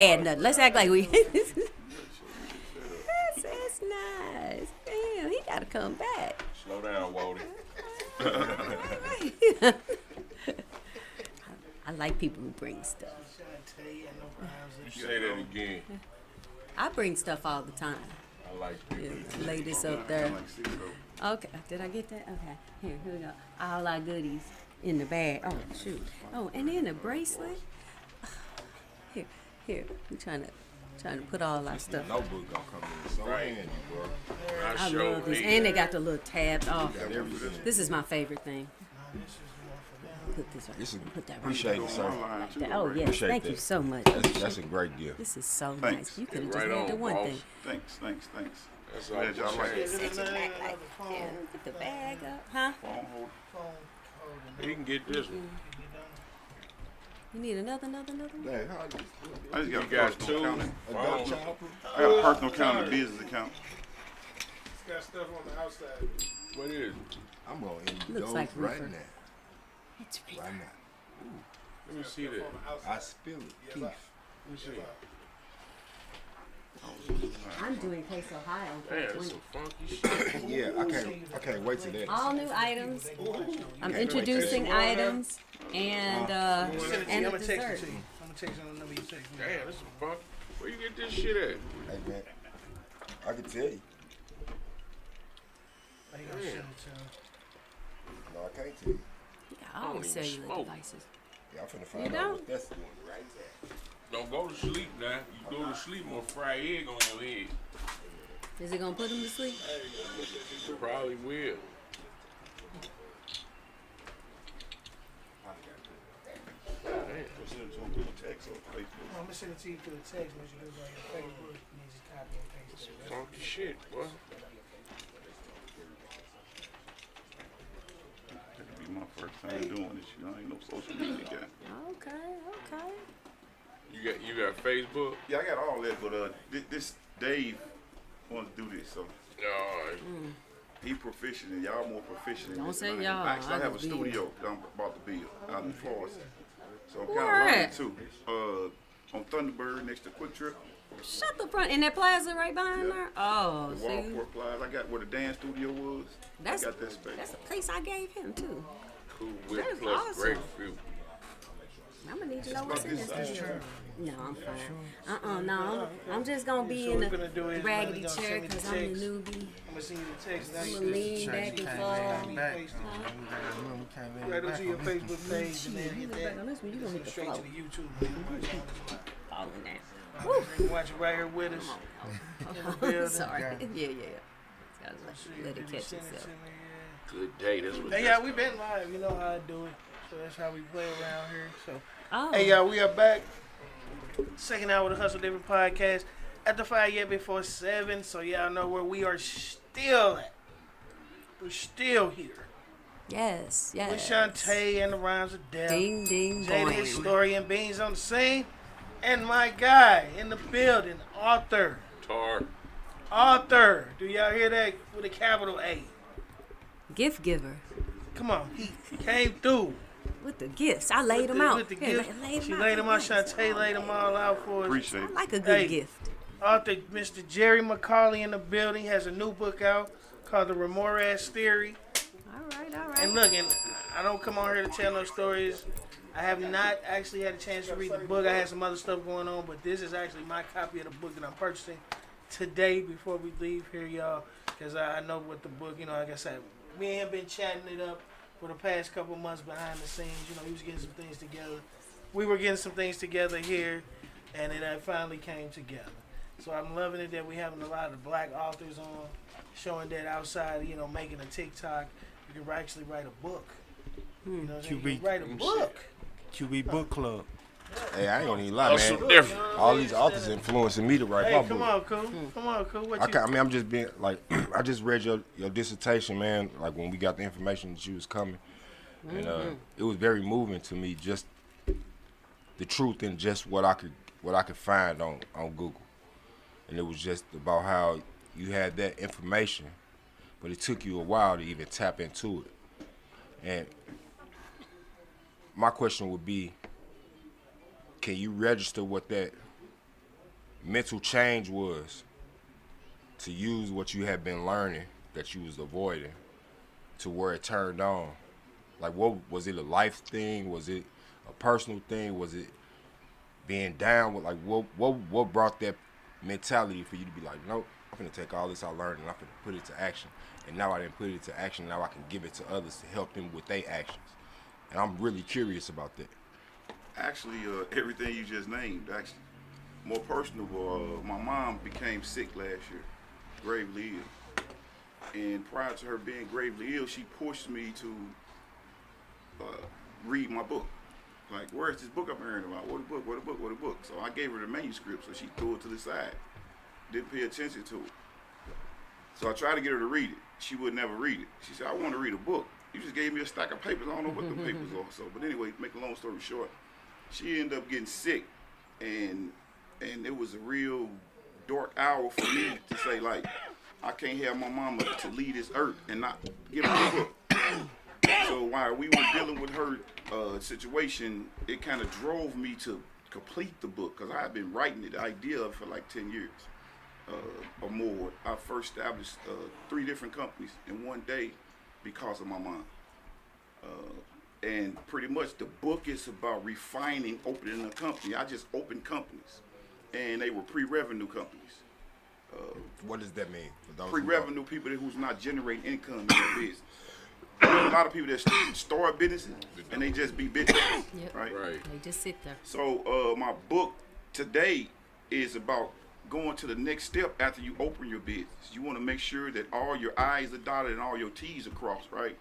add nothing. Let's act like we. That's nice. Damn, he gotta come back. Slow down, Wody. I like people who bring stuff. You say that again. I bring stuff all the time. I like people. Yeah, lay this up there. Okay, did I get that? Okay, here we go. All our goodies in the bag. Oh shoot. Oh, and then a bracelet. Here. We trying to put all our stuff. Notebook gonna come in so handy, bro. I love this, and they got the little tabs. Oh, this is my favorite thing. Put this right. Put that right. Appreciate it, sir. Like that. Oh yes, Appreciate thank that. you so much. That's a great gift. This is so Thanks. nice. You could have Right just had the on, one boss. thing. Thanks. That's all. Glad y'all like it. Set your back like, yeah, put the bag up, huh? Phone hold. He can get this one. You need another. I just got You a got personal two. account. Phone. I got a personal account and a business account. It's got stuff on the outside. What is it? I'm gonna Looks indulge like right reefer. now. It's Right now. Let me see that. I spill it, Keith. Let me see. I'm doing Queso Ohio. Damn, that's some funky shit. Yeah, I can't wait till that. All new items. I'm introducing items and a I'm gonna text it dessert. to you. I'm gonna text you on the number you text me. Damn, that's some funky. Where you get this shit at? Hey man, I can tell you. How you gonna send it to him? No, I can't tell you. Yeah, I always don't sell even you smoke. devices. Yeah, I'm finna You find out don't? what that's doing right there. Don't go to sleep now. You go to sleep, I'm gonna fry egg on your head. Is it gonna put him to sleep? Probably will. Send it to him through a text or Facebook. I'm gonna send it to you through the text message. It goes on your Facebook. You need to copy and paste it. Funky shit, boy. That'll be my first time doing this. You know, I ain't no social media guy. Okay. You got Facebook? Yeah, I got all that, but this Dave wants to do this, so Alright. he proficient and y'all more proficient. in Don't this say than I am. y'all, Actually, I I have a just be studio that I'm about to build out in Florida, so I'm kind Where of learning at? too. On Thunderbird next to Quick Trip, Shut the front in that plaza right behind Yeah. there. Oh, the see, Walport Plaza. I got where the dance studio was. that's I got that space. that's a place I gave him too. Cool Whip That is plus awesome. grapefruit. I'm gonna need to know what's in this That's studio. No, I'm fine. No, I'm just gonna be So in what we're gonna do a is raggedy you gonna chair send me the because I'm the text. newbie. I'm gonna send you the text. Now I'm you gonna lean back and forth. Right to your Facebook page and then hit Back that. on this one, you gonna hit the Straight flow. to the YouTube. Man. Falling down. You can watch it right here with us. In the building. Sorry. Yeah. It's gotta let it catch itself. Good day, that's what Hey, y'all, we been live. You know how I do it. So that's how we play around here. So, Oh. hey, y'all, we are back. Second hour of the Hustle Different podcast. At the 5 yet before 7. So, y'all know where we are still at. We're still here. Yes. With Shantae and the Rhymes of Death. Ding, ding, Jada boing. Historian Beans on the scene. And my guy in the building, Arthur. tar. Arthur. Do y'all hear that? With a capital A. Gift giver. Come on. He came through. With the gifts. I laid them out. With the Here, gift. She laid them out. Shantae laid them all out for us. Appreciate I it. like a good Hey. gift. Author Mr. Jerry McCauley in the building has a new book out called The Ramirez Theory. All right. And look, and I don't come on here to tell no stories. I have not actually had a chance to read the book. I had some other stuff going on, but this is actually my copy of the book that I'm purchasing today before we leave here, y'all. Because I know what the book, like I said, me and him been chatting it up for the past couple months behind the scenes. He was getting some things together. We were getting some things together here, and it finally came together. So I'm loving it that we're having a lot of the black authors on, showing that outside, making a TikTok, you can actually write a book. You can write a book. QB Book Club. Hey, I ain't gonna even lie, That's man. some different. All these authors influencing me to write Hey, my come book. on, cool. Come on, cool. What you? I'm just being like, I just read your dissertation, man. Like when we got the information that you was coming, and it was very moving to me. Just the truth and just what I could find on Google, and it was just about how you had that information, but it took you a while to even tap into it. And my question would be, can you register what that mental change was to use what you had been learning that you was avoiding to where it turned on. Like, what was it, a life thing? Was it a personal thing? Was it being down with, like, what brought that mentality for you to be like, nope, I'm gonna take all this I learned and I'm gonna put it to action. And now I didn't put it to action, now I can give it to others to help them with their actions. And I'm really curious about that. Actually, everything you just named, actually. More personal, my mom became sick last year, gravely ill. And prior to her being gravely ill, she pushed me to read my book. Like, where's this book I'm hearing about? What a book, what a book, what a book. So I gave her the manuscript, so she threw it to the side. Didn't pay attention to it. So I tried to get her to read it. She would never read it. She said, I want to read a book. You just gave me a stack of papers. I don't know what the papers are. So, but anyway, make a long story short, she ended up getting sick, and it was a real dark hour for me to say, like, I can't have my mama to leave this earth and not give her a book. So while we were dealing with her situation, it kind of drove me to complete the book, because I had been writing the idea of it for like 10 years or more. I first established 3 different companies in one day because of my mom. And pretty much the book is about refining opening a company. I just opened companies, and they were pre-revenue companies. What does that mean for those Pre-revenue people who's not generating income in their business. There's a lot of people that start businesses and they just be business, right? They just sit there. So my book today is about going to the next step after you open your business. You want to make sure that all your I's are dotted and all your T's are crossed, right?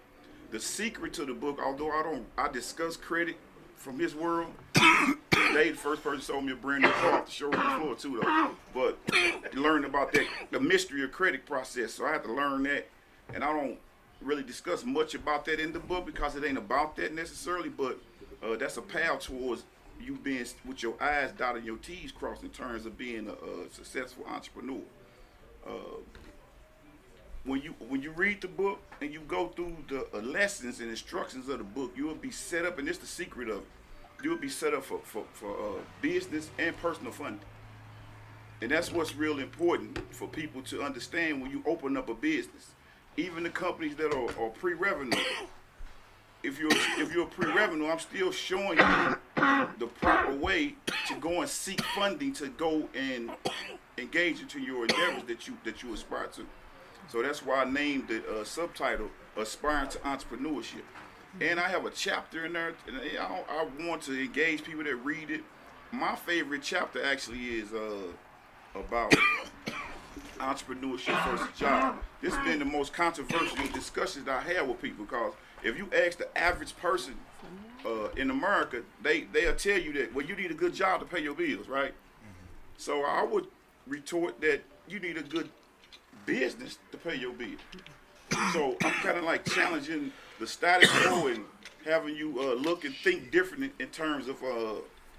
The secret to the book, although I discuss credit from his world. Dave, the first person sold me a brand new car off the showroom floor too, though. But I learned about that, the mystery of credit process. So I had to learn that, and I don't really discuss much about that in the book because it ain't about that necessarily. But that's a path towards you being with your I's dotted and your T's crossed in terms of being a successful entrepreneur. When you read the book and you go through the lessons and instructions of the book, you will be set up, and it's the secret of it. You will be set up for business and personal funding. And that's what's real important for people to understand when you open up a business. Even the companies that are pre-revenue, if you're pre-revenue, I'm still showing you the proper way to go and seek funding to go and engage into your endeavors that you aspire to. So that's why I named the subtitle Aspiring to Entrepreneurship. And I have a chapter in there, and I want to engage people that read it. My favorite chapter actually is about entrepreneurship versus job. This has been the most controversial discussions that I have with people, because if you ask the average person in America, they'll tell you that, well, you need a good job to pay your bills, right? So I would retort that you need a good business to pay your bills. So I'm kind of like challenging the status quo and having you look and think different in terms of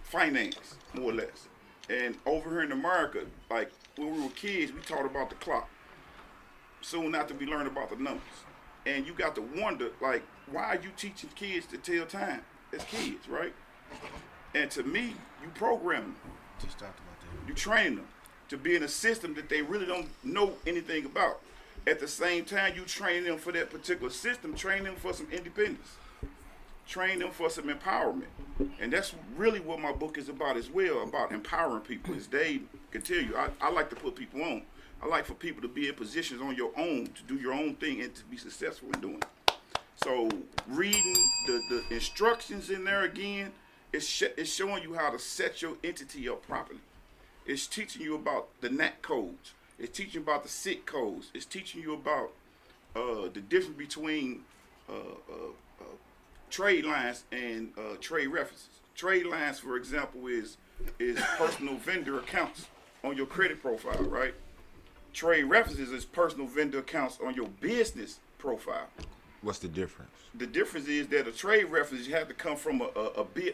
finance, more or less. And over here in America, like when we were kids, we taught about the clock. Soon after we learned about the numbers. And you got to wonder, like, why are you teaching kids to tell time as kids, right? And to me, you program them. Just talked about that. You train them to be in a system that they really don't know anything about. At the same time, you train them for that particular system, train them for some independence, train them for some empowerment. And that's really what my book is about as well, about empowering people. As Dave can tell you, I like to put people on. I like for people to be in positions on your own, to do your own thing and to be successful in doing it. So reading the instructions in there again, it's showing you how to set your entity up properly. It's teaching you about the NAT codes. It's teaching about the SIC codes. It's teaching you about the difference between trade lines and trade references. Trade lines, for example, is personal vendor accounts on your credit profile, right? Trade references is personal vendor accounts on your business profile. What's the difference? The difference is that a trade reference, you have to come from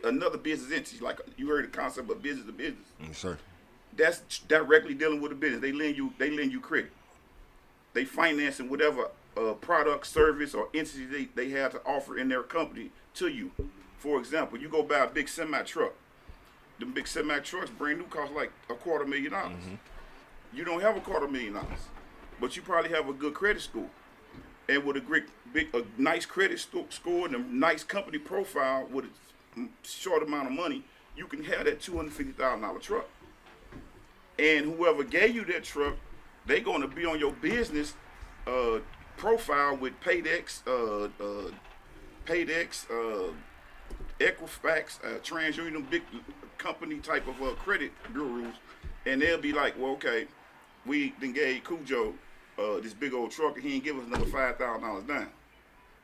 another business entity. Like you heard the concept of business to business. Yes, sir. That's directly dealing with a business. They lend you credit. They financing whatever product, service, or entity they have to offer in their company to you. For example, you go buy a big semi truck. them big semi trucks, brand new, cost like $250,000. You don't have $250,000, but you probably have a good credit score. And with a nice credit score and a nice company profile with a short amount of money, you can have that $250,000 truck. And whoever gave you that truck, they're going to be on your business profile with Paydex, Equifax, TransUnion, big company type of credit bureaus, and they'll be like, well, okay, we then gave Cujo this big old truck, and he ain't give us another $5,000 down.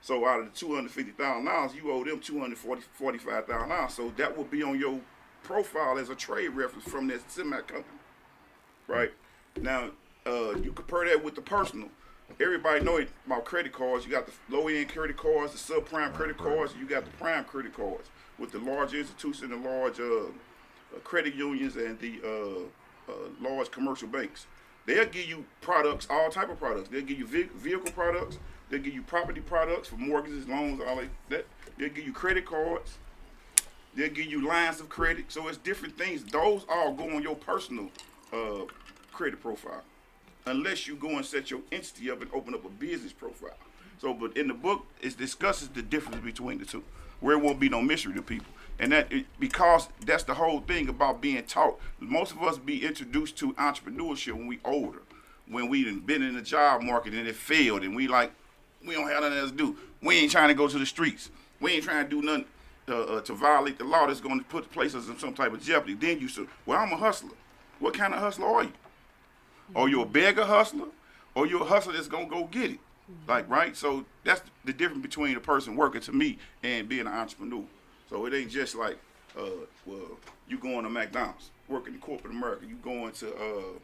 So out of the $250,000, you owe them $245,000. So that will be on your profile as a trade reference from that semi company, right? Now, you compare that with the personal. Everybody know about credit cards. You got the low-end credit cards, the subprime credit cards, you got the prime credit cards with the large institutions and the large credit unions and the large commercial banks. They'll give you products, all type of products. They'll give you vehicle products. They'll give you property products for mortgages, loans, all like that. They'll give you credit cards. They'll give you lines of credit. So it's different things. Those all go on your personal credit profile, unless you go and set your entity up and open up a business profile. So, but in the book, it discusses the difference between the two, where it won't be no mystery to people. And because that's the whole thing about being taught. Most of us be introduced to entrepreneurship when we older, when we done been in the job market and it failed, and we don't have nothing else to do. We ain't trying to go to the streets. We ain't trying to do nothing to violate the law that's going to put us in some type of jeopardy. Then you say, well, I'm a hustler. What kind of hustler are you? Or you're a beggar hustler, or you're a hustler that's going to go get it. Like, right? So that's the difference between a person working to me and being an entrepreneur. So it ain't just like, well, you going to McDonald's, working in corporate America. You going to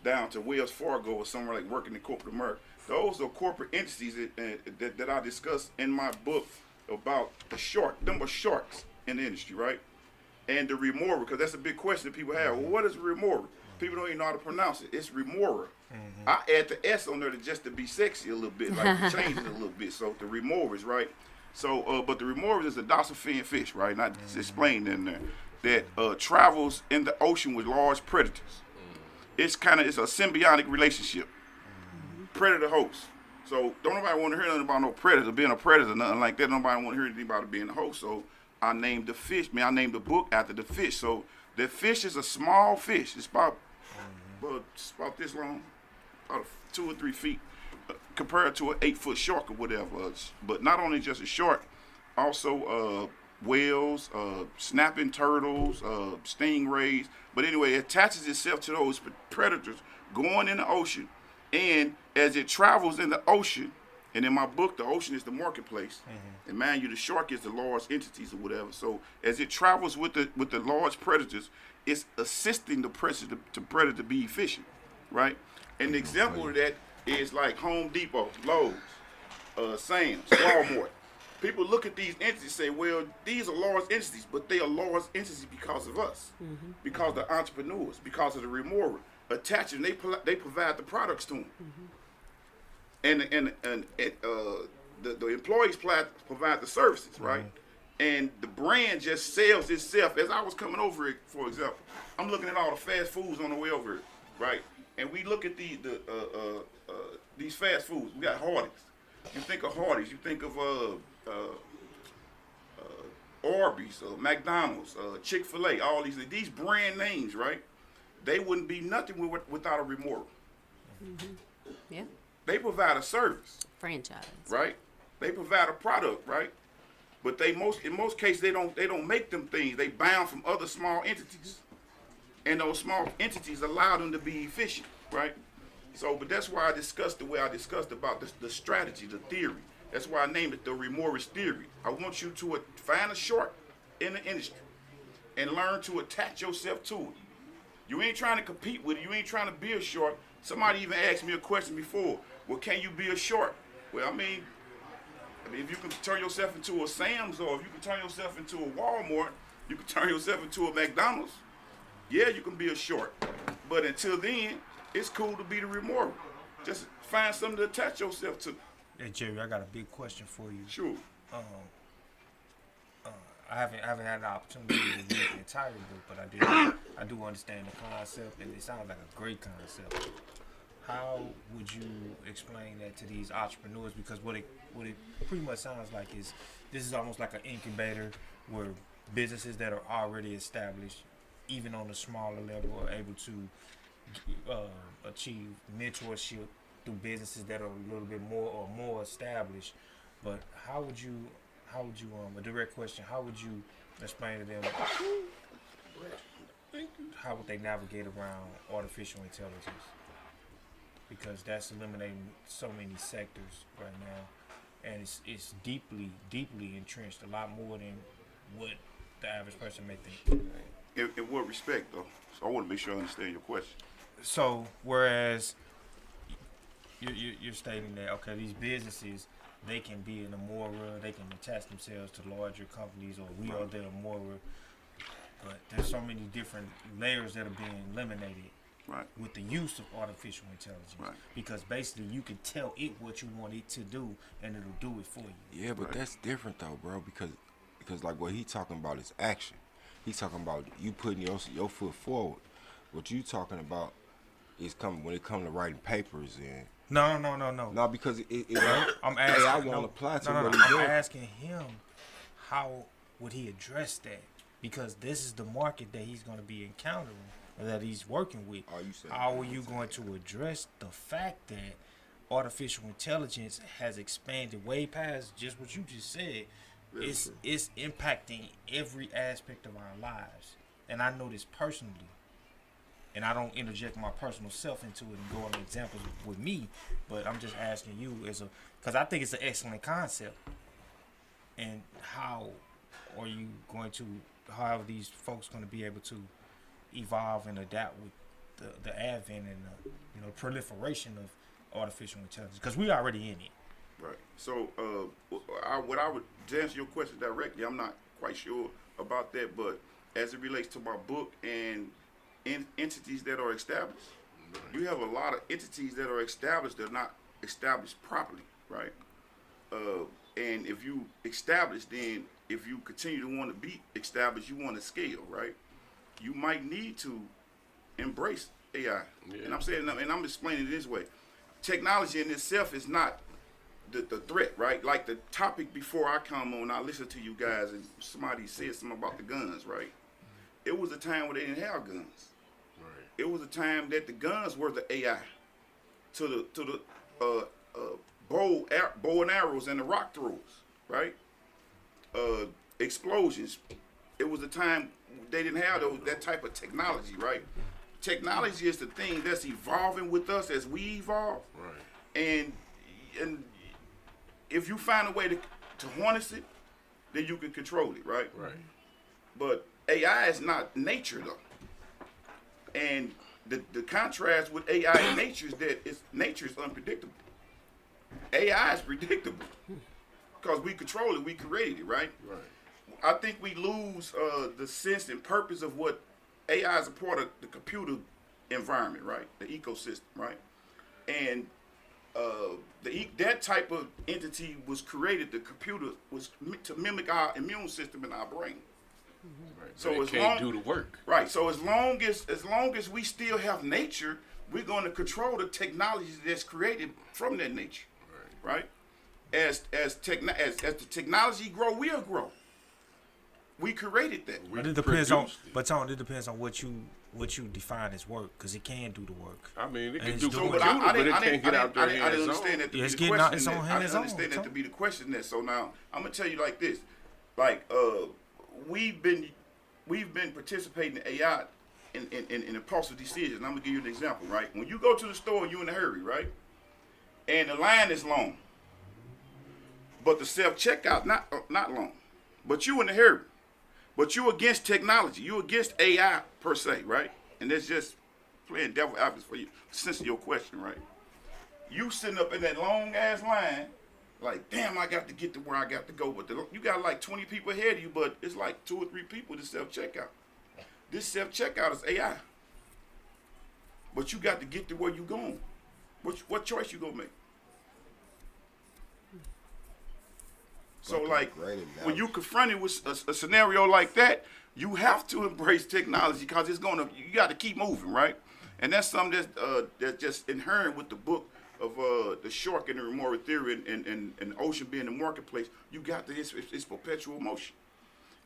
down to Wells Fargo or somewhere like working in corporate America. Those are corporate entities that I discuss in my book about them are sharks in the industry, right? And the remora, because that's a big question that people have. Well, what is remora? People don't even know how to pronounce it. It's remora. I add the S on there just to be sexy a little bit, like to change it a little bit. So the remora, right? So, but the remora is a dorsal fin fish, right? Not explained in there that travels in the ocean with large predators. It's a symbiotic relationship, predator host. So don't nobody want to hear nothing about no predator, being a predator, nothing like that. Nobody want to hear anything about it being a host. So I named the fish. I named the book after the fish. So the fish is a small fish. It's about this long, about 2 or 3 feet, compared to an 8-foot shark or whatever. But not only just a shark, also whales, snapping turtles, stingrays. But anyway, it attaches itself to those predators going in the ocean. And as it travels in the ocean, and in my book, the ocean is the marketplace. And mind you, the shark is the large entities or whatever. So as it travels with the large predators, it's assisting the predator to be efficient, right? And the example of that is like Home Depot, Lowe's, Sam's, Walmart. People look at these entities and say, well, these are large entities, but they are large entities because of us, because the entrepreneurs, because of the remora. Attaching, they provide the products to them. And the employees provide the services, right? And the brand just sells itself. As I was coming over it, for example, I'm looking at all the fast foods on the way over it, right? And we look at these fast foods. We got Hardee's. You think of Hardee's. You think of Arby's, McDonald's, Chick-fil-A. All these brand names, right? They wouldn't be nothing without a remora. Yeah. They provide a service. Franchise. Right? They provide a product, right? But in most cases they don't make them things. They bound from other small entities. And those small entities allow them to be efficient, right? So, but that's why I discussed the way I discussed about the strategy, the theory. That's why I named it the remorse theory. I want you to find a shark in the industry and learn to attach yourself to it. You ain't trying to compete with it. You ain't trying to be a shark. Somebody even asked me a question before. Well, can you be a shark? Well, I mean, if you can turn yourself into a Sam's, or if you can turn yourself into a Walmart, you can turn yourself into a McDonald's. Yeah, you can be a shark. But until then, it's cool to be the remora. Just find something to attach yourself to. Hey, Jerry, I got a big question for you. Sure. I haven't had the opportunity to read the entire book, but I do understand the concept, and it sounds like a great concept. How would you explain that to these entrepreneurs? Because what it pretty much sounds like is this is almost like an incubator where businesses that are already established, even on a smaller level, are able to achieve mentorship through businesses that are a little bit more established. But how would you a direct question, how would you explain to them how would they navigate around artificial intelligence? Because that's eliminating so many sectors right now, and it's deeply entrenched, a lot more than what the average person may think. In what respect, though? So I want to make sure I understand your question. So whereas you're stating that, okay, these businesses, they can be in Amora, they can attach themselves to larger companies, or we are the Amora, but there's so many different layers that are being eliminated with the use of artificial intelligence. Because basically you can tell it what you want it to do, and it'll do it for you. Yeah, but that's different though, bro, because like what he talking about is action. He's talking about you putting your foot forward. What you talking about is when it comes to writing papers and No, because I'm asking. I won't apply to what I'm he's doing. asking him how would he address that, because this is the market that he's going to be encountering and that he's working with. How are you going to address the fact that artificial intelligence has expanded way past just what you just said? It's impacting every aspect of our lives, and I know this personally. And I don't interject my personal self into it and go on examples with me, but I'm just asking you because I think it's an excellent concept. And how are are these folks going to be able to evolve and adapt with the advent and the proliferation of artificial intelligence? Because we already in it. Right. So, to answer your question directly, I'm not quite sure about that, but as it relates to my book and entities that are established, you have a lot of entities that are established that are not established properly, right? And if you establish, then if you continue to want to be established, you want to scale, right? You might need to embrace AI. Yeah. And I'm saying, and I'm explaining it this way: technology in itself is not the threat, right? Like the topic before I come on, I listen to you guys, and somebody said something about the guns, right? It was a time where they didn't have guns. Right. It was a time that the guns were the AI to the bow and arrows and the rock throws, right? Explosions. It was a time they didn't have that type of technology, right? Technology is the thing that's evolving with us as we evolve. Right. And if you find a way to harness it, then you can control it, right? Right. But AI is not nature, though. And the contrast with AI and nature is that nature is unpredictable. AI is predictable because we control it, we created it, right? Right. I think we lose the sense and purpose of what AI is a part of the computer environment, right? The ecosystem, right? And that type of entity was created. The computer was to mimic our immune system in our brain. Right. So it can't do the work. Right. So as long as we still have nature, we're going to control the technology that's created from that nature. Right. As the technology grow, we'll grow. We created that. But it depends on what you define as work, because it can do the work. I mean, it can do so, computer, but it can't get out there. I didn't understand that to be the question. I didn't understand that to be the question there. So now I'm gonna tell you like this: like we've been participating in AI in impulsive decisions. And I'm gonna give you an example, right? When you go to the store, you're in a hurry, right? And the line is long, but the self-checkout not long. But you in a hurry. But you against technology. You against AI per se, right? And that's just playing devil advocate for you. Since your question, right? You sitting up in that long ass line, like, damn, I got to get to where I got to go. But you got like 20 people ahead of you, but it's like 2 or 3 people to self-checkout. This self-checkout is AI. But you got to get to where you going. What choice you gonna make? So like when you confronted with a scenario like that, you have to embrace technology because you got to keep moving, right? And that's something that's just inherent with the book of the shark and the moral theory and the ocean being the marketplace. You got to it's perpetual motion.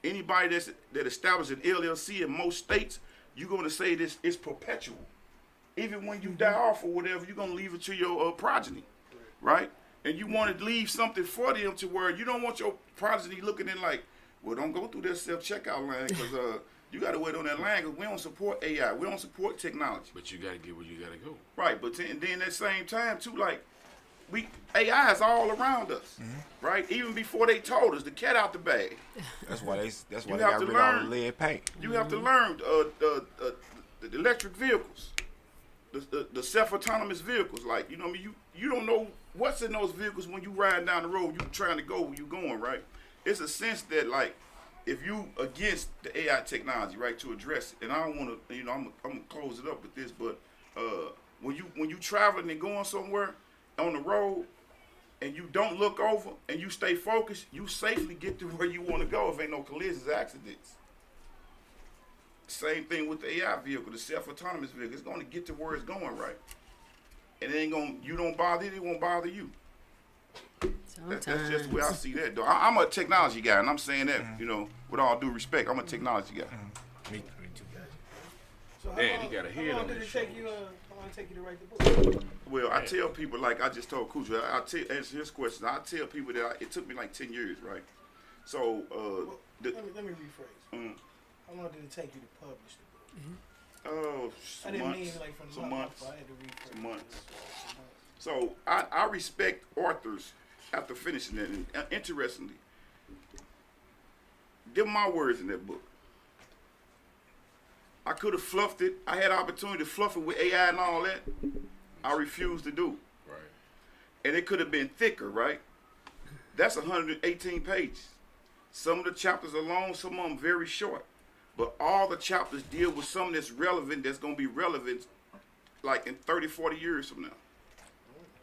Anybody that established an LLC in most states, you're going to say this is perpetual. Even when you die off or whatever, you're going to leave it to your progeny, right? And you want to leave something for them to where you don't want your progeny looking in like, well, don't go through that self-checkout line because you got to wait on that line because we don't support AI. We don't support technology. But you got to get where you got to go. Right, but then at the same time, too, like, AI is all around us, right? Even before they told us, the cat out the bag. That's why they got rid of all the lead paint. You have to learn the electric vehicles, the self-autonomous vehicles. Like, you know what I mean? You don't know what's in those vehicles when you riding down the road. You trying to go where you going, right? It's a sense that, like, if you against the AI technology, right, to address it, and I don't want to, you know, I'm gonna close it up with this, but when you traveling and going somewhere on the road, and you don't look over and you stay focused, you safely get to where you want to go if ain't no collisions, accidents. Same thing with the AI vehicle, the self-autonomous vehicle. It's going to get to where it's going, right? And it ain't going. You don't bother it won't bother you. That's just the way I see that, though. I'm a technology guy, and I'm saying that, you know, with all due respect, I'm a technology guy. Me too, guys. So Man, he got a head on did his it take you? How long did it take you to write the book? Well, I tell people, like I just told Kuja, answer his question. I tell people that it took me like 10 years, right? So, let me rephrase. How long did it take you to publish the book? Oh, I didn't months, mean like from some months, I had to rephrase. some months. So I respect authors after finishing it. And interestingly, them my words in that book. I could have fluffed it. I had opportunity to fluff it with AI and all that. I refused to do. Right. And it could have been thicker, right? That's 118 pages. Some of the chapters are long, some of them very short. But all the chapters deal with something that's relevant, that's going to be relevant like in 30, 40 years from now.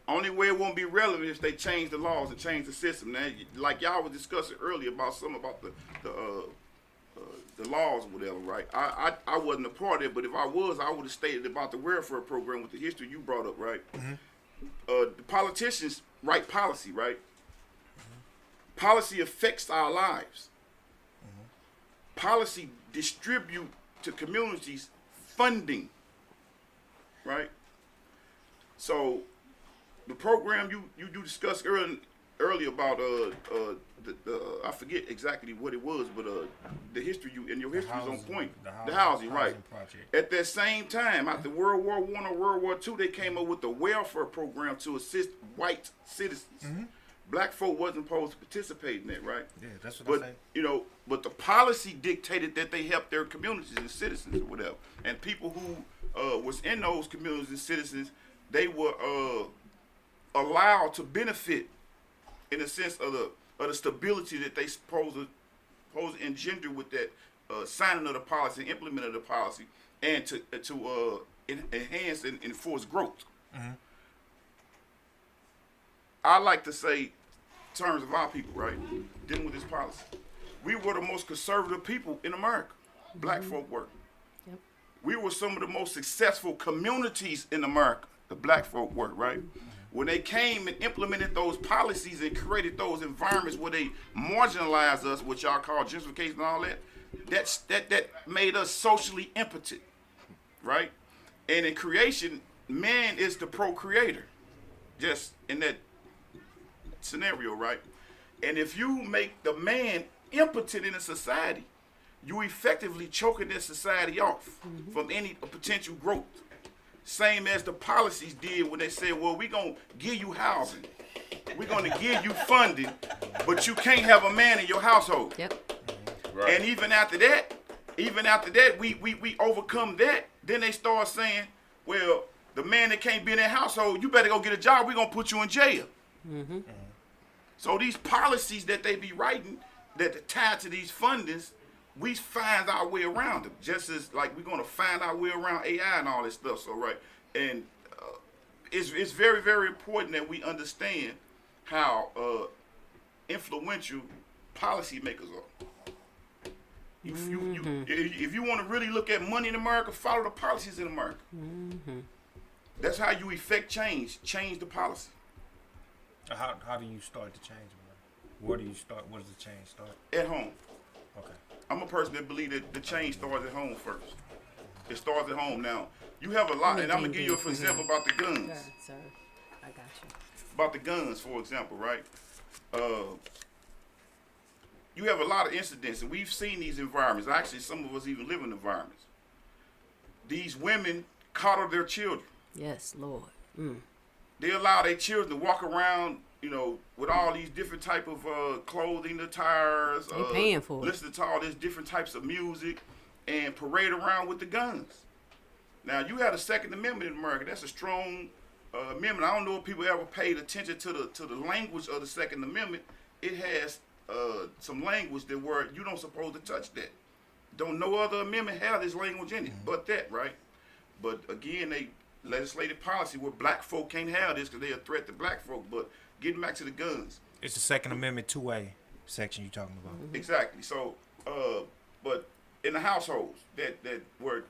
Only way it won't be relevant is if they change the laws and change the system. Now, like y'all was discussing earlier about the laws or whatever, right? I wasn't a part of it, but if I was, I would have stated about the welfare program with the history you brought up, right? The politicians write policy, right? Policy affects our lives. Policy distribute to communities funding, right? So the program you discussed earlier about I forget exactly what it was, but the history your history is on point. The housing, right? Project. At that same time, after World War I or World War II, they came up with the welfare program to assist white citizens. Black folk wasn't supposed to participate in that, right? Yeah, that's what I'm saying. You know, but the policy dictated that they help their communities and citizens or whatever. And people who was in those communities and citizens, they were allowed to benefit in the sense of the stability that they supposed to engender with that signing of the policy, implement of the policy, and to enhance and enforce growth. I like to say, in terms of our people, right, dealing with this policy, we were the most conservative people in America. Black folk were. Yep. We were some of the most successful communities in America. The black folk were, right? When they came and implemented those policies and created those environments where they marginalized us, what y'all call gentrification and all that, that made us socially impotent, right? And in creation, man is the procreator, just in that scenario, right? And if you make the man impotent in a society, you effectively choking that society off from any potential growth. Same as the policies did when they said, well, we're going to give you housing. We're going to give you funding, but you can't have a man in your household. Yep. Right. And even after that, we overcome that. Then they start saying, well, the man that can't be in that household, you better go get a job. We're going to put you in jail. So these policies that they be writing that are tied to these fundings, we find our way around them, just as like we're going to find our way around AI and all this stuff. So, right. And it's very, very important that we understand how influential policymakers are. If you want to really look at money in America, follow the policies in America. That's how you effect change. Change the policy. How do you start to change it? Where do you start? Where does the change start? At home. Okay. I'm a person that believes that the change starts at home first. It starts at home. Now, you have a lot, and I'm going to give you an example about the guns. Sir, I got you. About the guns, for example, right? You have a lot of incidents, and we've seen these environments. Actually, some of us even live in environments. These women coddle their children. Yes, Lord. They allow their children to walk around, you know, with all these different type of clothing, attires. They paying for it. Listen to all these different types of music and parade around with the guns. Now, you had a Second Amendment in America. That's a strong amendment. I don't know if people ever paid attention to the language of the Second Amendment. It has some language that where you don't supposed to touch that. Don't no other amendment have this language in it but that, right? But again, they legislative policy where black folk can't have this because they're a threat to black folk. But getting back to the guns. It's the Second Amendment 2A section you're talking about. Exactly. So, but in the households that where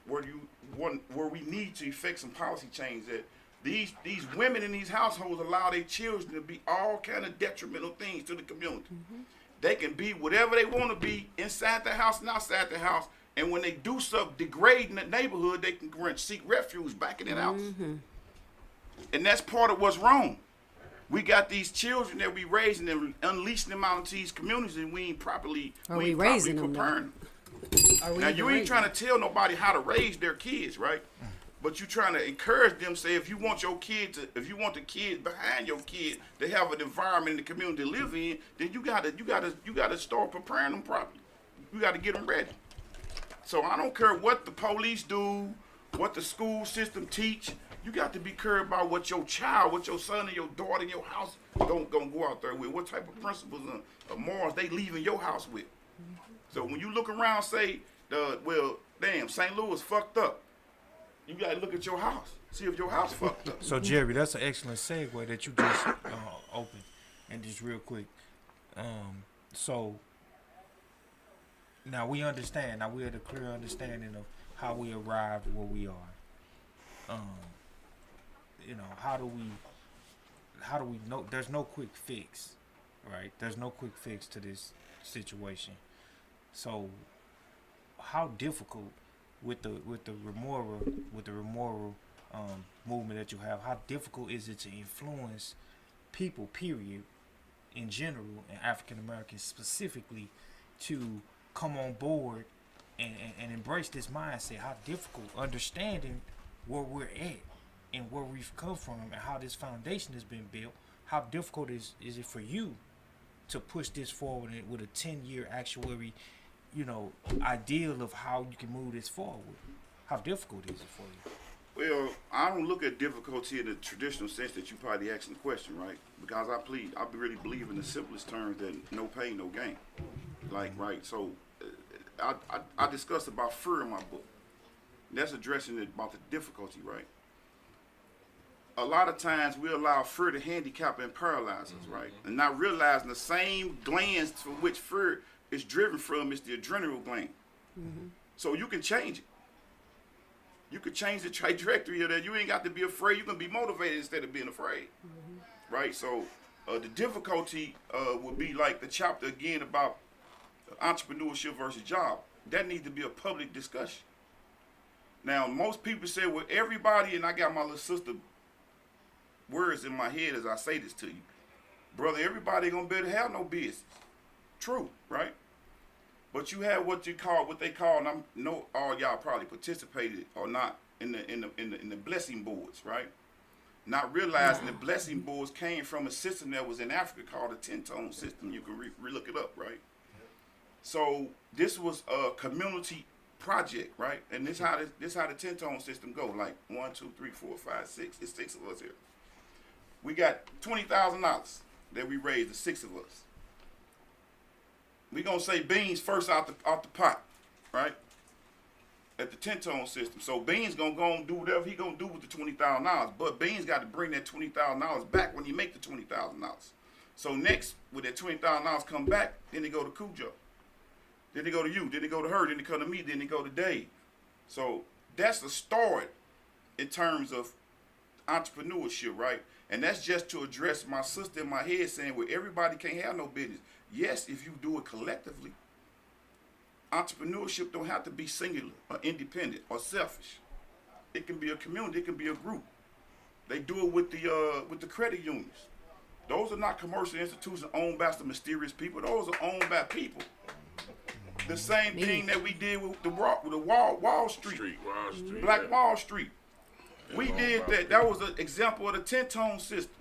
we need to effect some policy change, that these women in these households allow their children to be all kind of detrimental things to the community. They can be whatever they want to be inside the house and outside the house. And when they do something degrading the neighborhood, they can seek refuge back in the house. And that's part of what's wrong. We got these children that we raising and unleashing them out into these communities, and we ain't properly raising them. Now you ain't trying to tell nobody how to raise their kids, right? But you trying to encourage them. Say if you want your kid to, if you want the kids behind your kid to have an environment in the community to live in, then you gotta start preparing them properly. You gotta get them ready. So I don't care what the police do, what the school system teach. You got to be clear about what your child, what your son and your daughter in your house gonna go out there with. What type of principles and morals they leaving your house with. So when you look around, say, well, damn, St. Louis fucked up. You got to look at your house, see if your house fucked up. So Jerry, that's an excellent segue that you just opened, and just real quick. So now we understand. Now we have a clear understanding of how we arrived where we are. You know, how do we know? There's no quick fix, right? There's no quick fix to this situation. So how difficult with the remoral movement that you have, how difficult is it to influence people, period, in general, and African Americans specifically, to come on board and embrace this mindset? How difficult understanding where we're at and where we've come from and how this foundation has been built. How difficult is it for you to push this forward with a 10-year actuary, you know, ideal of how you can move this forward? How difficult is it for you? Well, I don't look at difficulty in the traditional sense that you probably asking the question, right? Because I really believe in the simplest terms that no pain, no gain. Like, right? So I discussed about fear in my book. That's addressing it about the difficulty, right? A lot of times we allow fear to handicap and paralyze us, right? And not realizing the same glands from which fear is driven from is the adrenal gland. So you can change it. You could change the trajectory of that. You ain't got to be afraid. You can be motivated instead of being afraid, right? So the difficulty would be like the chapter again about entrepreneurship versus job. That needs to be a public discussion. Now, most people say, well, everybody, and I got my little sister words in my head as I say this to you. Brother, everybody gonna be able to have no business. True, right? But you have what they call, and I know all y'all probably participated or not in the blessing boards, right? Not realizing the blessing boards came from a system that was in Africa called the 10-tone system. You can re-look it up, right? So this was a community project, right? And this how the 10-tone system go. Like 1, 2, 3, 4, 5, 6. It's 6 of us here. We got $20,000 that we raised, the 6 of us. We gonna say Beans first out the pot, right? At the 10-tone system. So Beans gonna go and do whatever he gonna do with the $20,000, but Beans got to bring that $20,000 back when he make the $20,000. So next, with that $20,000 come back, then they go to Cujo. Then they go to you. Then they go to her. Then they come to me. Then they go to Dave. So that's the start in terms of entrepreneurship, right? And that's just to address my sister in my head saying, well, everybody can't have no business. Yes, if you do it collectively. Entrepreneurship don't have to be singular or independent or selfish. It can be a community. It can be a group. They do it with the credit unions. Those are not commercial institutions owned by some mysterious people. Those are owned by people. The same thing that we did with Wall Street. Black Wall Street. We did that. That was an example of the 10-tone system.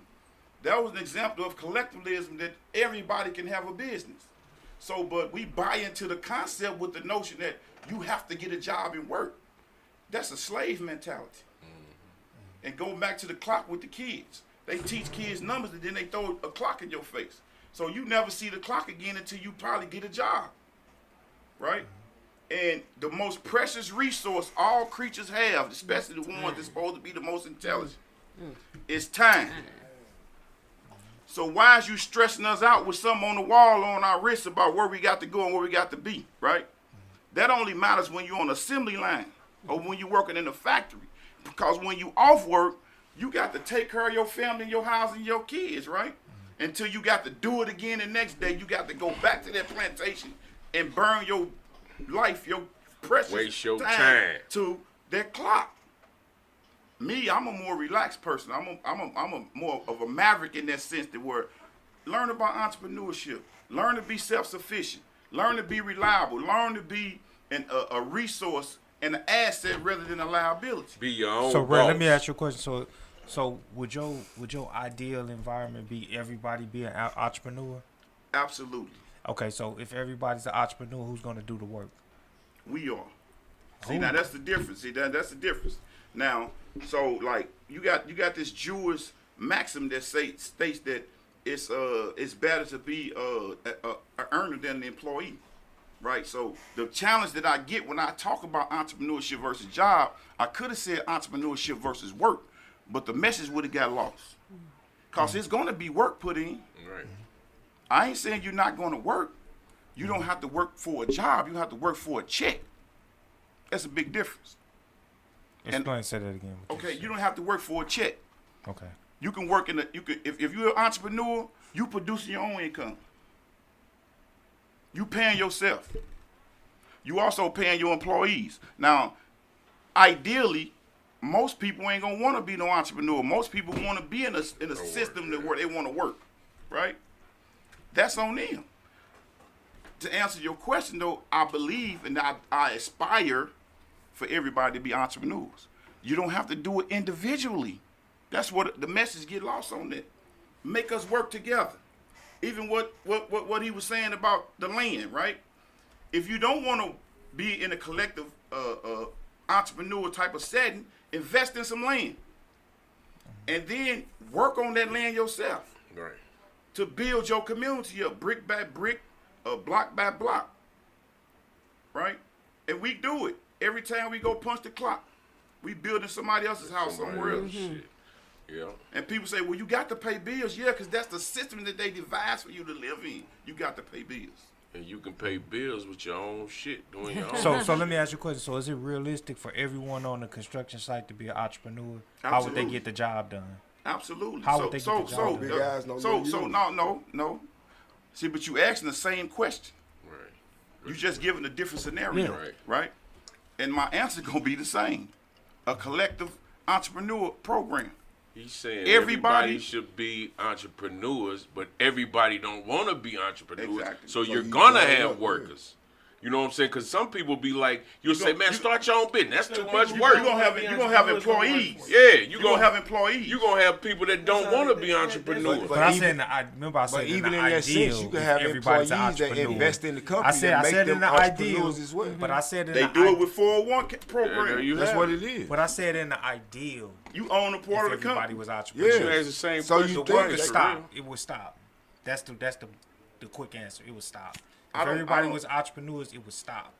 That was an example of collectivism that everybody can have a business. So, but we buy into the concept with the notion that you have to get a job and work. That's a slave mentality. And go back to the clock with the kids. They teach kids numbers and then they throw a clock in your face. So you never see the clock again until you probably get a job. Right? And the most precious resource all creatures have, especially the ones that's supposed to be the most intelligent, is time. So why is you stressing us out with something on the wall on our wrists about where we got to go and where we got to be, right? That only matters when you're on assembly line or when you're working in a factory. Because when you off work, you got to take care of your family and your house and your kids, right? Until you got to do it again the next day, you got to go back to that plantation and burn your life, your precious time to that clock. Me, I'm a more relaxed person. I'm a more of a maverick in that sense that where learn about entrepreneurship, learn to be self-sufficient, learn to be reliable, learn to be a resource and an asset rather than a liability. Be your own So, boss. let me ask you a question. So would your ideal environment be everybody be an entrepreneur? Absolutely. Okay, so if everybody's an entrepreneur, who's going to do the work? We are. See, now that's the difference. See, that's the difference. Now, so like you got this Jewish maxim that states that it's better to be a earner than an employee, right? So the challenge that I get when I talk about entrepreneurship versus job, I could have said entrepreneurship versus work, but the message would have got lost, cause it's going to be work put in. Right. I ain't saying you're not going to work. You don't have to work for a job. You have to work for a check. That's a big difference. Explain, say that again. Okay, you don't have to work for a check. Okay. You can work if you're an entrepreneur, you producing your own income. You paying yourself. You also paying your employees. Now, ideally, most people ain't gonna want to be no entrepreneur. Most people want to be in a system where they want to work, right? That's on them. To answer your question, though, I believe and I aspire for everybody to be entrepreneurs. You don't have to do it individually. That's what the message get lost on that. Make us work together. Even what he was saying about the land, right? If you don't want to be in a collective entrepreneur type of setting, invest in some land. And then work on that land yourself. Right. To build your community up, brick by brick, block by block. Right? And we do it. Every time we go punch the clock, we building somebody else's house somewhere else. Shit. Yeah. And people say, well, you got to pay bills. Yeah, because that's the system that they devised for you to live in. You got to pay bills. And you can pay bills with your own shit, doing your own. So let me ask you a question. So is it realistic for everyone on the construction site to be an entrepreneur? Absolutely. How would they get the job done? Absolutely. How would they get the job done? No. See, but you asking the same question. Right. You just giving a different scenario. Yeah. Right? And my answer gonna be the same. A collective entrepreneur program. He's saying everybody should be entrepreneurs, but everybody don't want to be entrepreneurs. Exactly. So you're gonna have workers. You know what I'm saying? Because some people be like, you'll say, man, start your own business. That's too much work. You're gonna have employees. Yeah, you're gonna have employees. You're gonna have people that don't want to be entrepreneurs. But I said, I said even in in the that sense, ideal, you can have everybody's employees an that entrepreneur. invest in the company. I said and in make the them ideal, entrepreneurs as well. but I said in They the do it with 401k program. That's what it is. But I said in the ideal, You own a part if of the everybody company. was entrepreneurs. You ask the same So question. you The work think would that- stop. It would stop. That's the quick answer. It would stop. If everybody was entrepreneurs, it would stop.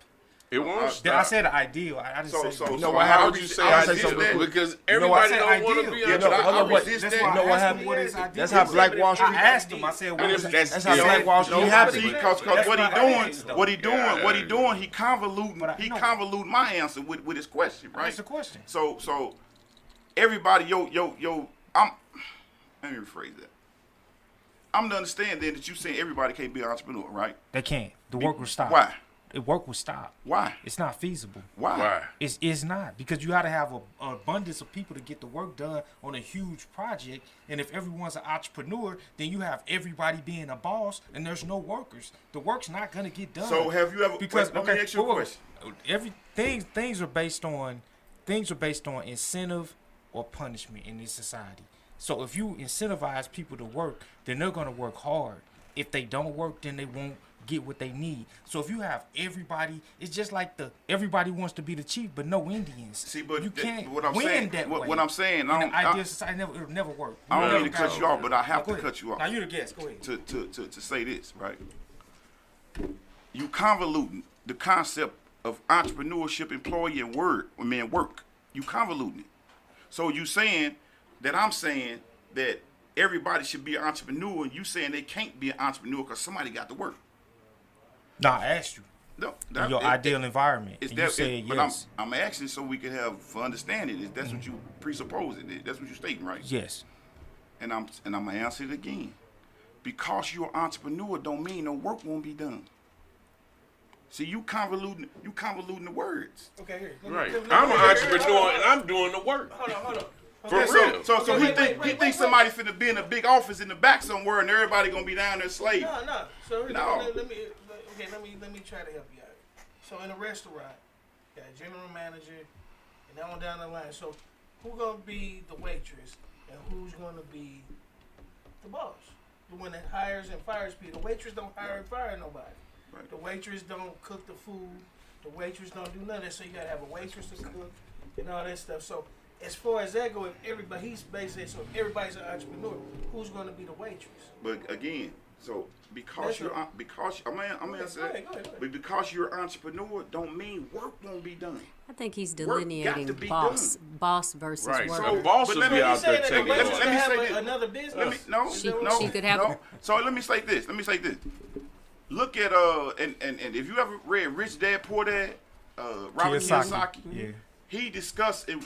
It won't I stop. said ideal. I didn't say. So How would you say I say ideal? something. Because I everybody said don't want to ideal. be Yeah, a no, I what resist That's that. why You know I what asked happened? him what his ideal That's how was. Black Wall I Street. asked him. I said, what is That's how Black Wall Street No, happened. because That's what he why I doing, asked, though. what he doing, he convoluting my answer with his question, right? That's the question. So everybody, let me rephrase that. I'm to understand then that you saying everybody can't be an entrepreneur, right? They can't. The work will stop. Why? The work will stop. Why? It's not feasible. Why? It's not, because you got to have an abundance of people to get the work done on a huge project. And if everyone's an entrepreneur, then you have everybody being a boss, and there's no workers. The work's not gonna get done. So have you ever? Because let me ask you a question. Things are based on incentive or punishment in this society. So if you incentivize people to work, then they're gonna work hard. If they don't work, then they won't get what they need. So if you have everybody, it's just like everybody wants to be the chief, but no Indians. See, but you can't what I'm win saying, that way. what I'm saying, In the ideal society, it'll never work. I don't Never mean to got cut it. you off, but I have Go to ahead. cut you off. Now you the guest. Go ahead. To say this, right? You convoluting the concept of entrepreneurship, employee, and work. You convoluting it. So you saying that I'm saying that everybody should be an entrepreneur, and you saying they can't be an entrepreneur because somebody got to work. No, I asked you. No, Your ideal environment. It's And you said yes. But I'm asking so we can have for understanding. That's what you presupposing. That's what you're stating, right? Yes. And I'm gonna answer it again. Because you're an entrepreneur don't mean no work won't be done. See, you convoluting the words. Okay, here. Right. I'm an entrepreneur and I'm doing the work. Hold on. For Okay, real. So Okay, he thinks somebody finna be in a big office in the back somewhere and everybody gonna be down there slave. No. So No. let me try to help you out. So in a restaurant, you got a general manager, and on down the line. So who gonna be the waitress and who's gonna be the boss? The one that hires and fires people. The waitress don't hire and fire nobody. Right. The waitress don't cook the food. The waitress don't do none of that. So you gotta have a waitress to cook and all that stuff. So as far as that goes, he's basically, so if everybody's an entrepreneur, who's going to be the waitress? But again, so because I'm gonna answer that. Go ahead. But because you're an entrepreneur, don't mean work won't be done. I think he's Work got to delineating be boss versus Right. worker. So bosses But be out there Let taking me it. let me have say this. another business. Let me She could have- no. So let me say this. Look at and if you ever read Rich Dad Poor Dad, Robert Kiyosaki, Yeah. he discussed in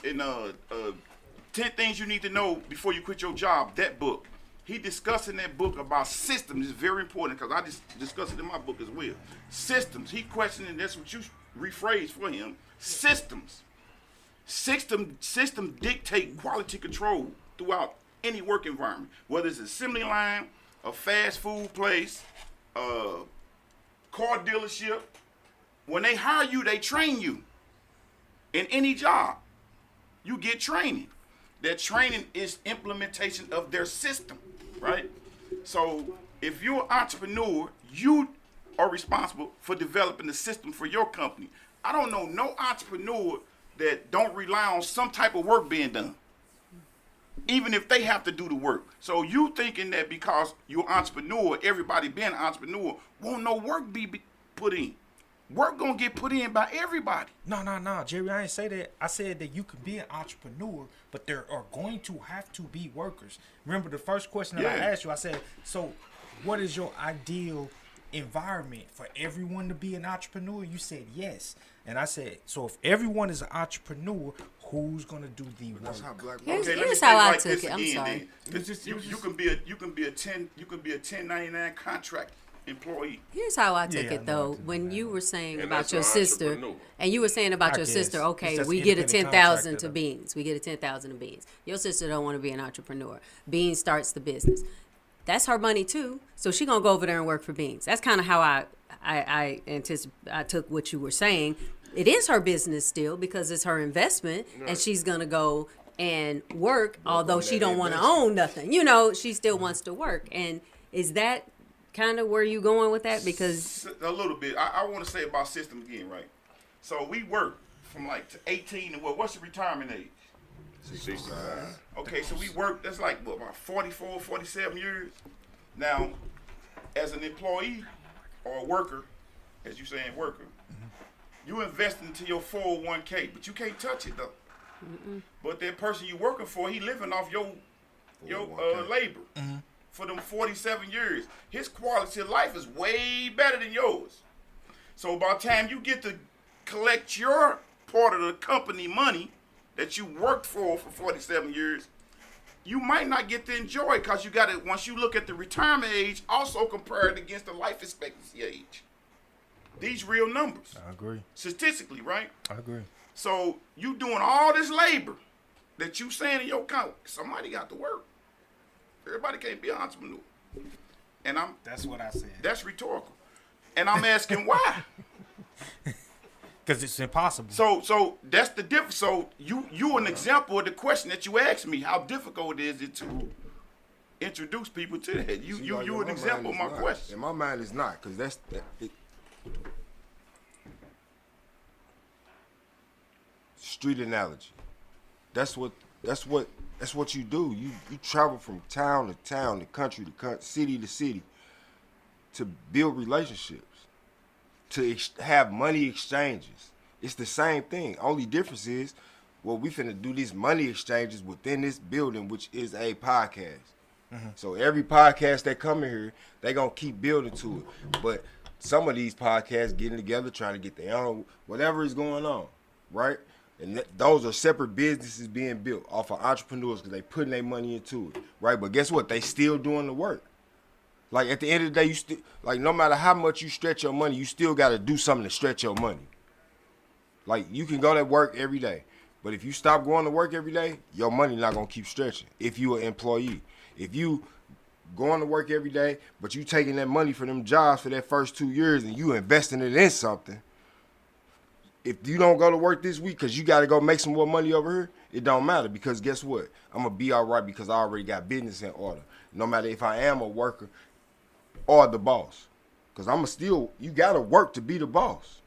10 Things You Need to Know Before You Quit Your Job, that book. He discussed in that book about systems. It's very important because I just discussed it in my book as well. Systems. He questioned, and that's what you rephrased for him. Systems. System dictate quality control throughout any work environment, whether it's an assembly line, a fast food place, a car dealership. When they hire you, they train you. In any job, you get training. That training is implementation of their system, right? So if you're an entrepreneur, you are responsible for developing the system for your company. I don't know no entrepreneur that don't rely on some type of work being done, even if they have to do the work. So you thinking that because you're an entrepreneur, everybody being an entrepreneur, won't no work be put in. Work gonna get put in by everybody. No, Jerry, I didn't say that. I said that you can be an entrepreneur, but there are going to have to be workers. Remember the first question that I asked you, I said, so what is your ideal environment for everyone to be an entrepreneur? You said yes. And I said, so if everyone is an entrepreneur, who's gonna do the work? That's how Black Here's, Wall here's say how it I like took this it. I'm again, sorry. then. You can be a 1099 contract employee. Here's how I took Yeah, I it know though. what to do. When you were saying And about that's your an sister, entrepreneur. and you were saying about I your guess. sister, It's okay, just we get a independent 10,000 to contractor. beans. We get a 10,000 to beans. Your sister don't want to be an entrepreneur. Beans starts the business. That's her money too. So she gonna go over there and work for Beans. That's kind of how I took what you were saying. It is her business still because it's her investment, and she's gonna go and work. Although she don't want to own nothing, she still wants to work. And is that kind of where you going with that? Because A little bit. I want to say about system again, right? So we work from like to 18 and what's the retirement age? 65. Okay, so we work, that's like what, about 44, 47 years. Now, as an employee or a worker, as you saying worker, You investing into your 401k, but you can't touch it though. But that person you working for, he living off your labor for them 47 years. His quality of life is way better than yours. So by the time you get to collect your part of the company money that you worked for 47 years, you might not get to enjoy it because you got to, once you look at the retirement age, also compare it against the life expectancy age. These real numbers. I agree. Statistically, right? I agree. So you doing all this labor that you saying in your account, somebody got to work. Everybody can't be an entrepreneur. And that's what I said. That's rhetorical. And I'm asking why. Because it's impossible. So that's the difference. So you an example of the question that you asked me. How difficult is it to introduce people to that? You an example of my question. In my mind, it's not, because street analogy. That's what you do. You travel from town to town, to country to city to city, to build relationships, to have money exchanges. It's the same thing. Only difference is, well, we finna do these money exchanges within this building, which is a podcast. So every podcast that come in here, they gonna keep building to it. But some of these podcasts getting together, trying to get their own, whatever is going on, right? And those are separate businesses being built off of entrepreneurs because they putting their money into it, right? But guess what? They still doing the work. Like at the end of the day, you still, like, no matter how much you stretch your money, you still got to do something to stretch your money. Like, you can go to work every day, but if you stop going to work every day, your money not gonna keep stretching. If you an employee, if you going to work every day, but you taking that money for them jobs for that first 2 years and you investing it in something, if you don't go to work this week because you got to go make some more money over here, it don't matter, because guess what? I'm going to be all right because I already got business in order. No matter if I am a worker or the boss. Because you got to work to be the boss.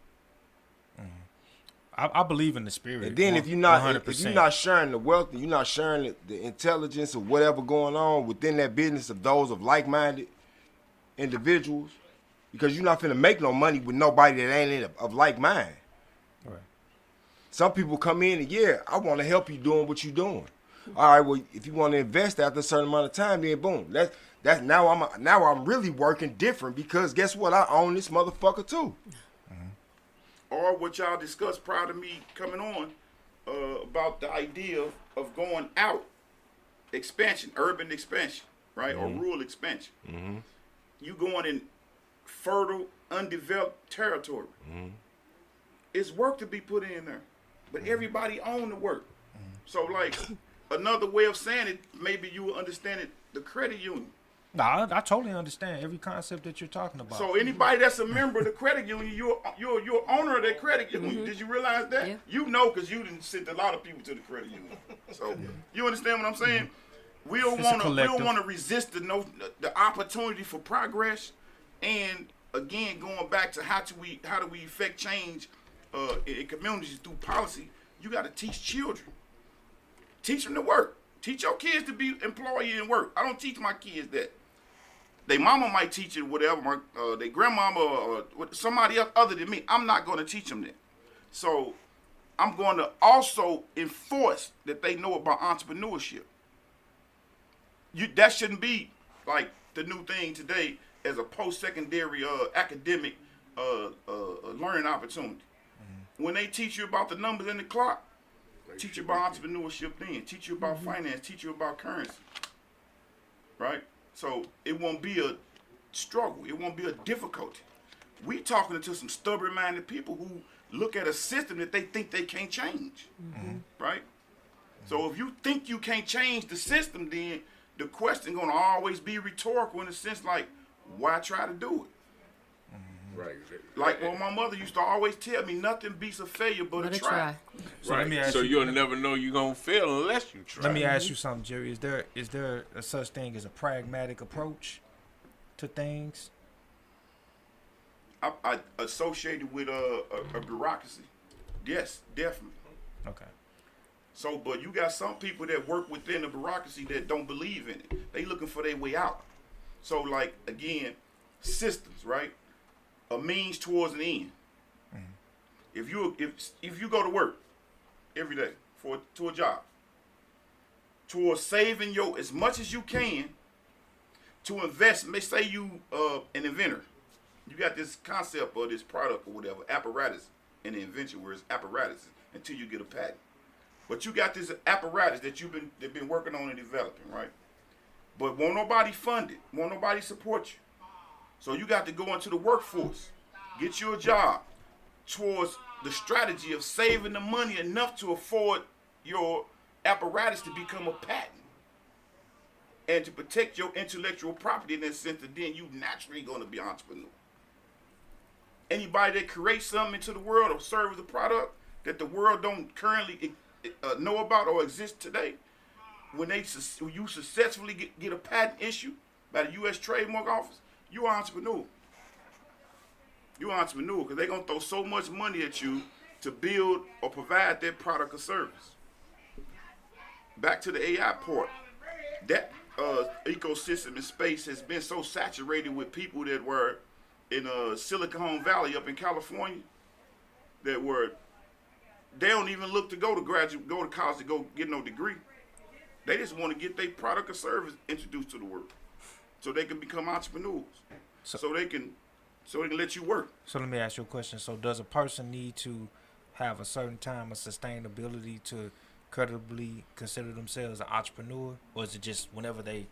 I believe in the spirit. And then if you're not sharing the wealth, and you're not sharing the intelligence of whatever going on within that business of those of like-minded individuals, because you're not finna make no money with nobody that ain't of like mind. Right. Some people come in and, I want to help you doing what you're doing. All right, well, if you want to invest after a certain amount of time, then boom. That's now I'm really working different, because guess what? I own this motherfucker too. Or what y'all discussed prior to me coming on about the idea of going out, expansion, urban expansion, right, or rural expansion. You going in fertile, undeveloped territory. It's work to be put in there, but everybody own the work. So, like, another way of saying it, maybe you will understand it, the credit union. No, I totally understand every concept that you're talking about. So anybody that's a member of the credit union, you're owner of that credit union. Did you realize that? Yeah. You know, because you didn't send a lot of people to the credit union. So you understand what I'm saying? We don't want to resist the opportunity for progress. And again, going back to how do we effect change in communities through policy? You got to teach children. Teach them to work. Teach your kids to be employee and work. I don't teach my kids that. They mama might teach it, whatever, their grandmama or somebody else other than me. I'm not going to teach them that. So I'm going to also enforce that they know about entrepreneurship. That shouldn't be like the new thing today as a post-secondary academic learning opportunity. When they teach you about the numbers in the clock, teach you about entrepreneurship then. Teach you about finance. Teach you about currency. Right? So it won't be a struggle. It won't be a difficulty. We talking to some stubborn-minded people who look at a system that they think they can't change. Right? So if you think you can't change the system, then the question going to always be rhetorical in the sense like, why try to do it? Right. Like my mother used to always tell me, nothing beats a failure but a try. So let me ask so you, you'll never know you're going to fail unless you try. Let me ask you something, Jerry. Is there a such thing as a pragmatic approach to things? I associated with a bureaucracy. Yes, definitely. Okay. So, but you got some people that work within the bureaucracy that don't believe in it. They looking for their way out. So, like, again, systems, right? A means towards an end. If you go to work every day to a job, towards saving as much as you can to invest. May say you an inventor, you got this concept or this product or whatever apparatus in the invention where it's apparatus until you get a patent. But you got this apparatus that they've been working on and developing, right? But won't nobody fund it, won't nobody support you. So you got to go into the workforce, get you a job towards the strategy of saving the money enough to afford your apparatus to become a patent and to protect your intellectual property in that sense that then you naturally going to be an entrepreneur. Anybody that creates something into the world or serves a product that the world don't currently know about or exist today, when you successfully get a patent issued by the U.S. Trademark Office, you're an entrepreneur. You're an entrepreneur because they're going to throw so much money at you to build or provide that product or service. Back to the AI part, that ecosystem in space has been so saturated with people that were in Silicon Valley up in California they don't even look to go to college to go get no degree. They just want to get their product or service introduced to the world so they can become entrepreneurs. So they can let you work. So let me ask you a question. So does a person need to have a certain time of sustainability to credibly consider themselves an entrepreneur, or is it just whenever they?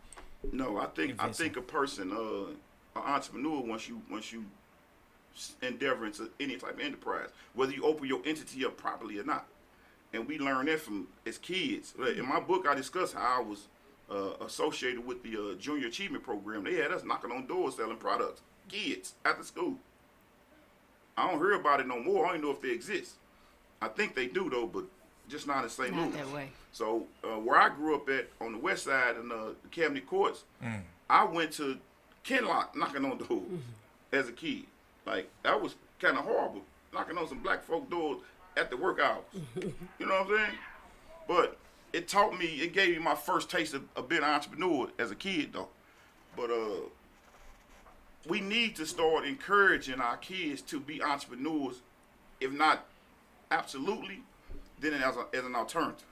No, I think a person, an entrepreneur, once you endeavor into any type of enterprise, whether you open your entity up properly or not, and we learn that from as kids. In my book, I discuss how I was associated with the Junior Achievement Program. They had us knocking on doors selling products, kids after school. I don't hear about it no more. I don't even know if they exist. I think they do though, but just not in St. Louis. Not that way. So where I grew up at on the west side in the Cabinet Courts, I went to Kinlock knocking on doors as a kid. Like, that was kind of horrible, knocking on some black folk doors at the work hours. You know what I'm saying? But it taught me, it gave me my first taste of being an entrepreneur as a kid though. But we need to start encouraging our kids to be entrepreneurs, if not absolutely, then as an alternative.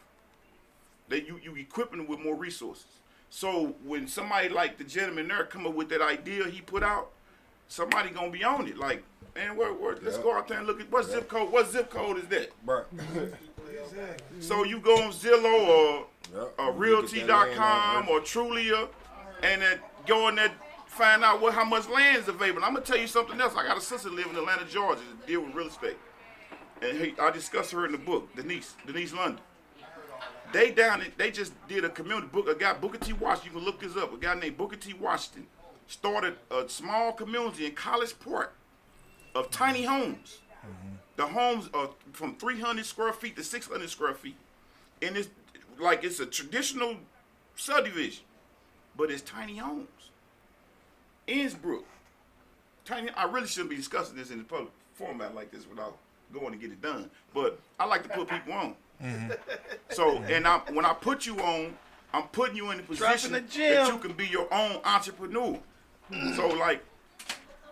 You equipping them with more resources. So when somebody like the gentleman there come up with that idea he put out, somebody gonna be on it. Like, man, let's go out there and look at what zip code. What zip code is that? Right. So you go on Zillow or Realty.com or Trulia, and then go in there, find out how much land is available. I'm gonna tell you something else. I got a sister living in Atlanta, Georgia, that deal with real estate, and I discussed her in the book, Denise London. They just did a community book. A guy, Booker T. Washington, you can look this up. A guy named Booker T. Washington started a small community in College Park of tiny homes. The homes are from 300 square feet to 600 square feet. And it's a traditional subdivision, but it's tiny homes. Innsbruck. I really shouldn't be discussing this in the public format like this without going to get it done. But I like to put people on. So, and when I put you on, I'm putting you in a position that you can be your own entrepreneur. So, like,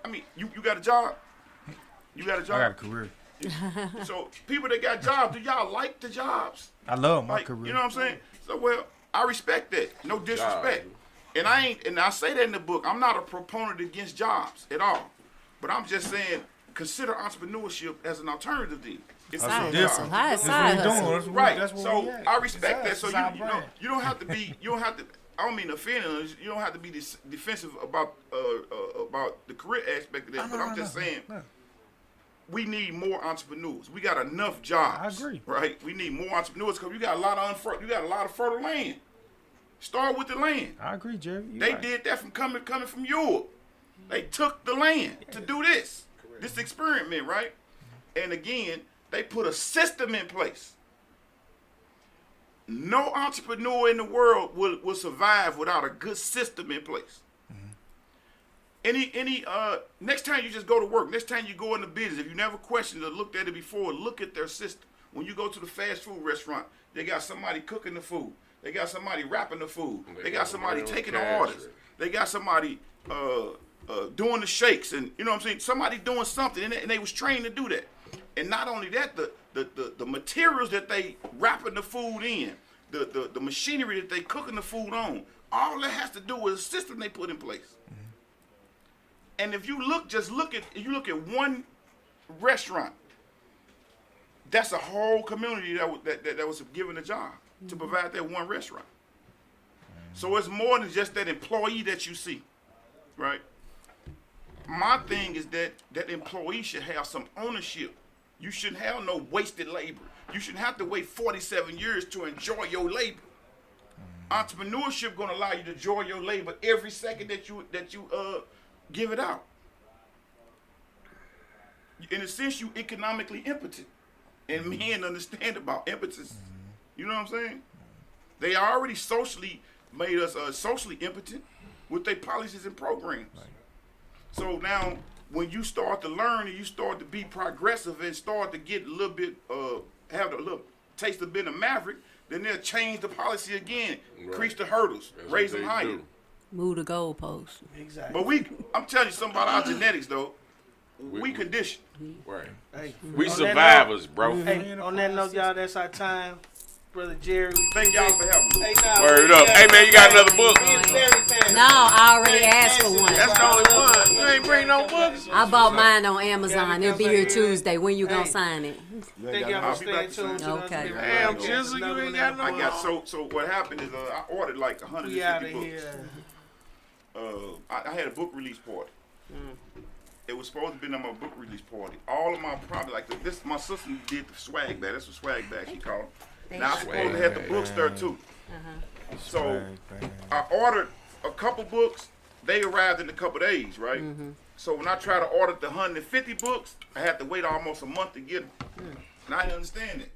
I mean, you got a job? You got a job? I got a career. So, people that got jobs, do y'all like the jobs? I love my career. You know what I'm saying? So, well, I respect that. No disrespect. And I say that in the book. I'm not a proponent against jobs at all. But I'm just saying, consider entrepreneurship as an alternative then. It's Side a hustle. Side hustle. Right. So I respect that. So you don't have to be. I don't mean offending. You don't have to be defensive about the career aspect of that. But I'm just saying, we need more entrepreneurs. We got enough jobs. I agree. Right. We need more entrepreneurs because you got a lot of fertile land. Start with the land. I agree, Jerry. They did that from coming from Europe. They took the land to do this experiment, right? And again, they put a system in place. No entrepreneur in the world will survive without a good system in place. Any next time you just go to work, next time you go into business, if you never questioned or looked at it before, look at their system. When you go to the fast food restaurant, they got somebody cooking the food. They got somebody wrapping the food. They got somebody taking the orders. They got somebody doing the shakes, and you know what I'm saying? Somebody doing something, and they was trained to do that. And not only that, the materials that they wrapping the food in, the machinery that they cooking the food on, all that has to do with a system they put in place. And if you look at one restaurant, that's a whole community that was given a job to provide that one restaurant. So it's more than just that employee that you see, right? My thing is that employee should have some ownership. You shouldn't have no wasted labor. You shouldn't have to wait 47 years to enjoy your labor. Entrepreneurship gonna allow you to enjoy your labor every second that you give it out. In a sense, you economically impotent. And men understand about impotence. You know what I'm saying? They already socially made us socially impotent with their policies and programs. Right. So now, when you start to learn and you start to be progressive and start to get a little bit, have a little taste of being a maverick, then they'll change the policy again, increase the hurdles, raise them higher. Move the goalposts. Exactly. But I'm telling you something about our genetics, though. We conditioned. Right. Hey, we survivors, bro. Hey, on that note, y'all, that's our time. Brother Jerry. Thank y'all for having me. Hey, nah, Word up. Hey, man, you got another book? No, I already asked for one. That's the only one. You ain't bring no books? I bought mine on Amazon. It'll be here Tuesday. When you gonna sign it? Thank y'all for staying tuned. Okay. Damn, Jizzle, you ain't got no I got so what happened is I ordered like 150 books. I had a book release party. It was supposed to be on my book release party. All of my probably like this. My sister did the swag bag. That's a swag bag she called them. Now I was supposed to have the books there too. So I ordered a couple books. They arrived in a couple days, right? So when I tried to order the 150 books, I had to wait almost a month to get them. And I didn't understand it.